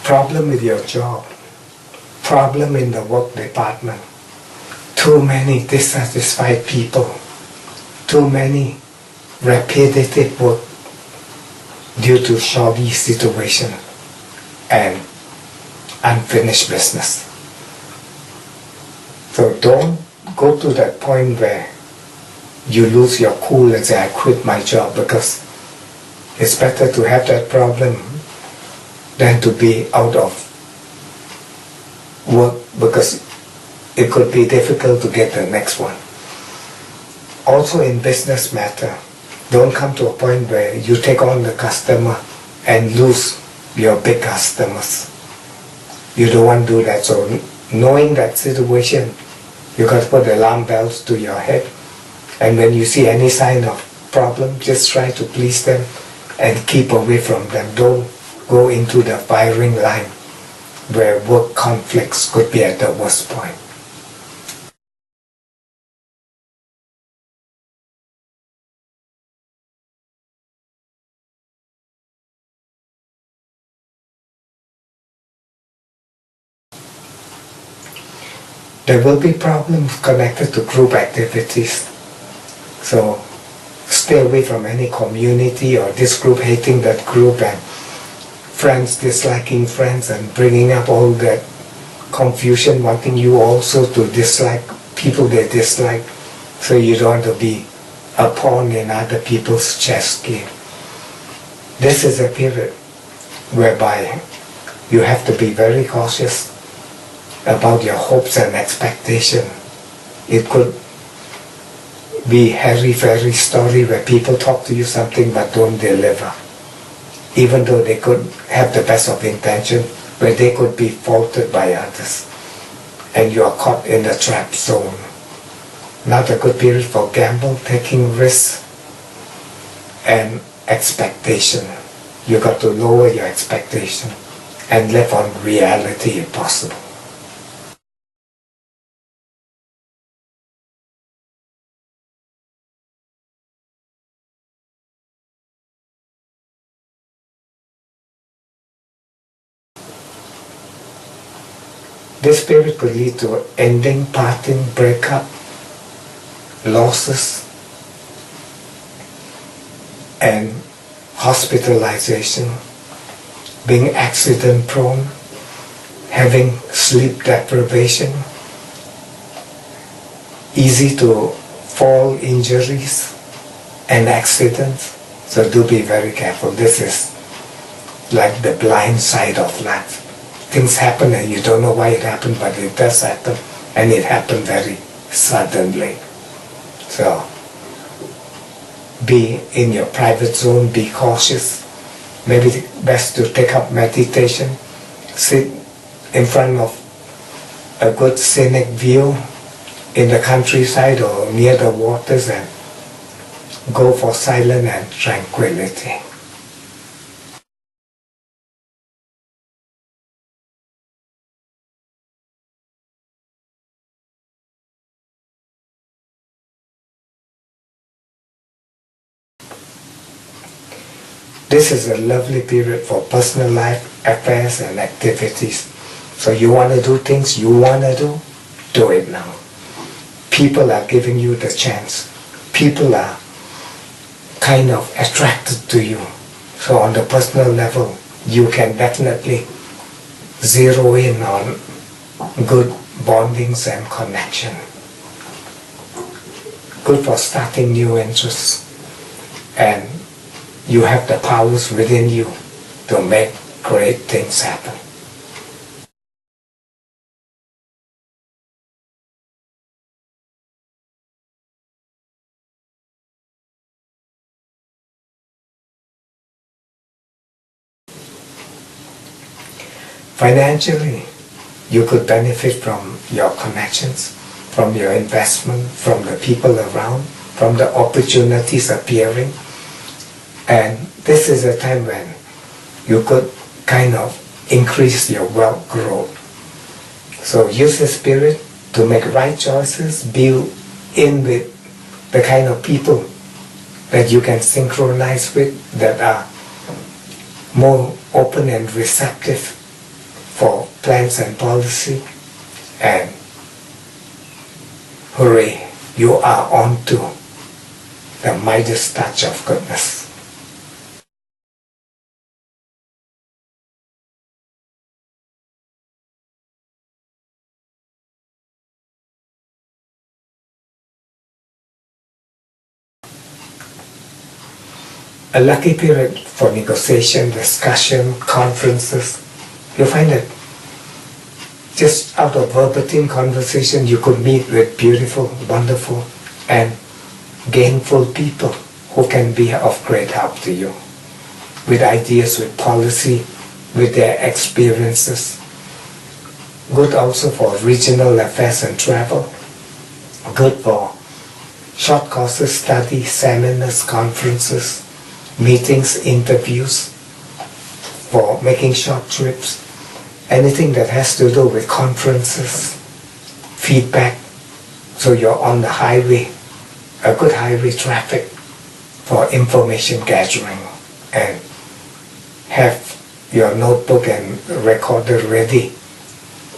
problem with your job, problem in the work department, too many dissatisfied people, too many repetitive work due to shoddy situation and unfinished business. So don't go to that point where you lose your cool and say, I quit my job, because it's better to have that problem than to be out of work, because it could be difficult to get the next one. Also in business matter, don't come to a point where you take on the customer and lose your big customers. You don't want to do that. So knowing that situation, you got to put alarm bells to your head. And when you see any sign of problem, just try to please them and keep away from them. Don't go into the firing line where work conflicts could be at the worst point. There will be problems connected to group activities. So stay away from any community or this group hating that group and friends disliking friends and bringing up all that confusion, wanting you also to dislike people they dislike, so you don't want to be a pawn in other people's chess game. This is a period whereby you have to be very cautious about your hopes and expectation. It could be hairy-fairy story where people talk to you something but don't deliver, even though they could have the best of intention, where they could be faulted by others, and you are caught in the trap zone. Not a good period for gamble, taking risks, and expectation. You got to lower your expectation and live on reality if possible. This period could lead to ending, parting, breakup, losses, and hospitalization, being accident prone, having sleep deprivation, easy to fall injuries and accidents. So do be very careful. This is like the blind side of life. Things happen and you don't know why it happened, but it does happen, and it happened very suddenly. So be in your private zone, be cautious. Maybe best to take up meditation, sit in front of a good scenic view in the countryside or near the waters and go for silence and tranquility. This is a lovely period for personal life, affairs and activities. So you want to do things you want to do it now. People are giving you the chance. People are kind of attracted to you. So on the personal level, you can definitely zero in on good bondings and connection. Good for starting new interests, and you have the powers within you to make great things happen. Financially, you could benefit from your connections, from your investment, from the people around, from the opportunities appearing. And this is a time when you could kind of increase your wealth growth. So use the spirit to make right choices, be in with the kind of people that you can synchronize with, that are more open and receptive for plans and policy, and hooray, you are on to the Midas touch of goodness. A lucky period for negotiation, discussion, conferences. You find that just out of verbatim conversation you could meet with beautiful, wonderful and gainful people who can be of great help to you, with ideas, with policy, with their experiences. Good also for regional affairs and travel. Good for short courses, study, seminars, conferences, meetings, interviews, for making short trips, anything that has to do with conferences, feedback, so you're on the highway, a good highway traffic for information gathering, and have your notebook and recorder ready,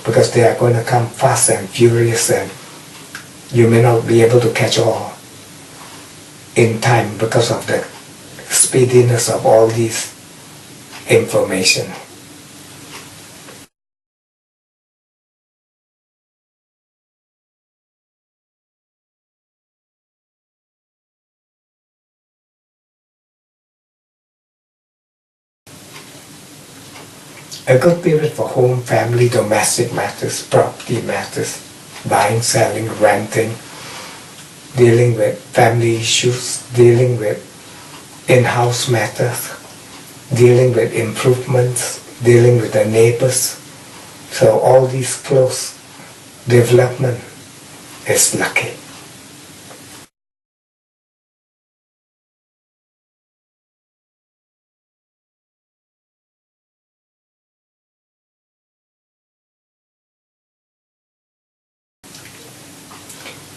because they are going to come fast and furious and you may not be able to catch all in time because of the speediness of all these information. A good period for home, family, domestic matters, property matters, buying, selling, renting, dealing with family issues, dealing with in-house matters, dealing with improvements, dealing with the neighbors. So all these close development is lucky.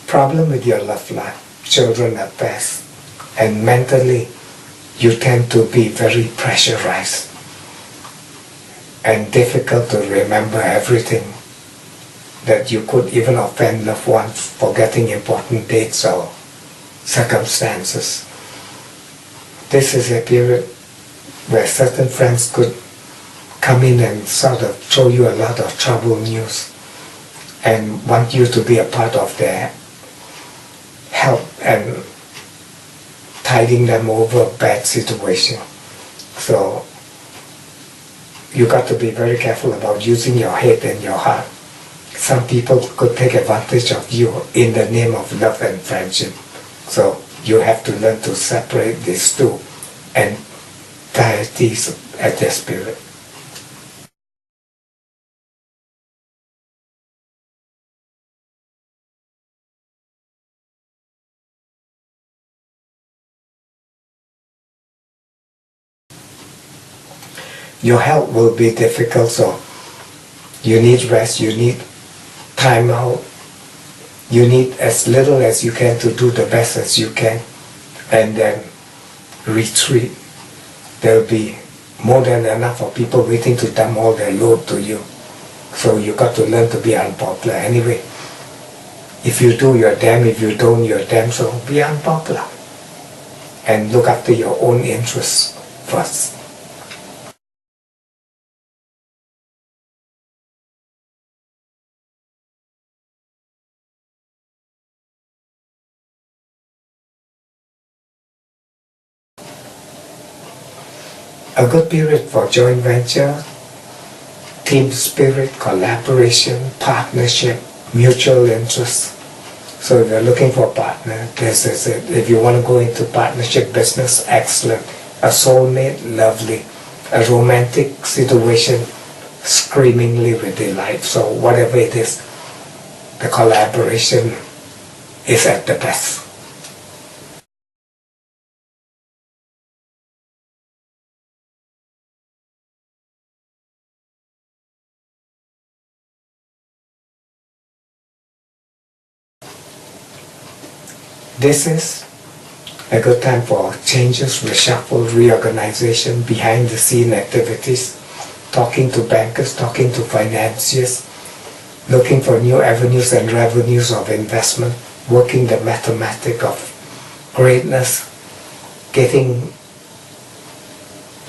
Problem with your love life, children at best, and mentally you tend to be very pressurized and difficult to remember everything, that you could even offend loved ones forgetting important dates or circumstances. This is a period where certain friends could come in and sort of throw you a lot of trouble news and want you to be a part of their help and tiding them over a bad situation. So you got to be very careful about using your head and your heart. Some people could take advantage of you in the name of love and friendship. So you have to learn to separate these two entities at their spirit. Your health will be difficult, so you need rest, you need time out, you need as little as you can to do the best as you can, and then retreat. There will be more than enough of people waiting to dump all their load to you. So you got to learn to be unpopular anyway. If you do, you're damned. If you don't, you're damned. So be unpopular and look after your own interests first. A good period for joint venture, team spirit, collaboration, partnership, mutual interest. So if you're looking for a partner, this is it. If you want to go into partnership business, excellent. A soulmate, lovely. A romantic situation, screamingly with delight. So whatever it is, the collaboration is at the best. This is a good time for changes, reshuffle, reorganization, behind the scene activities talking to bankers, talking to financiers, looking for new avenues and revenues of investment, working the mathematics of greatness, getting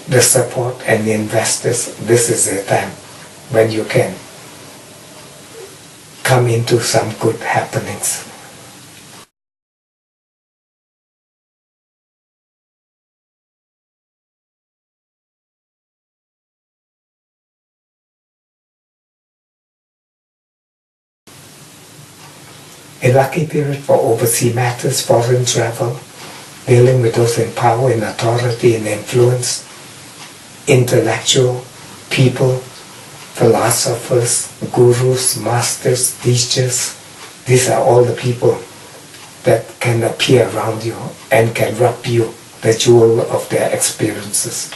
the support and the investors. This is the time when you can come into some good happenings. A lucky period for overseas matters, foreign travel, dealing with those in power, in authority, in influence, intellectual people, philosophers, gurus, masters, teachers. These are all the people that can appear around you and can rub you the jewel of their experiences.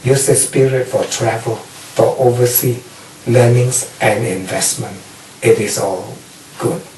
Use this period for travel, for overseas learnings and investment. It is all good.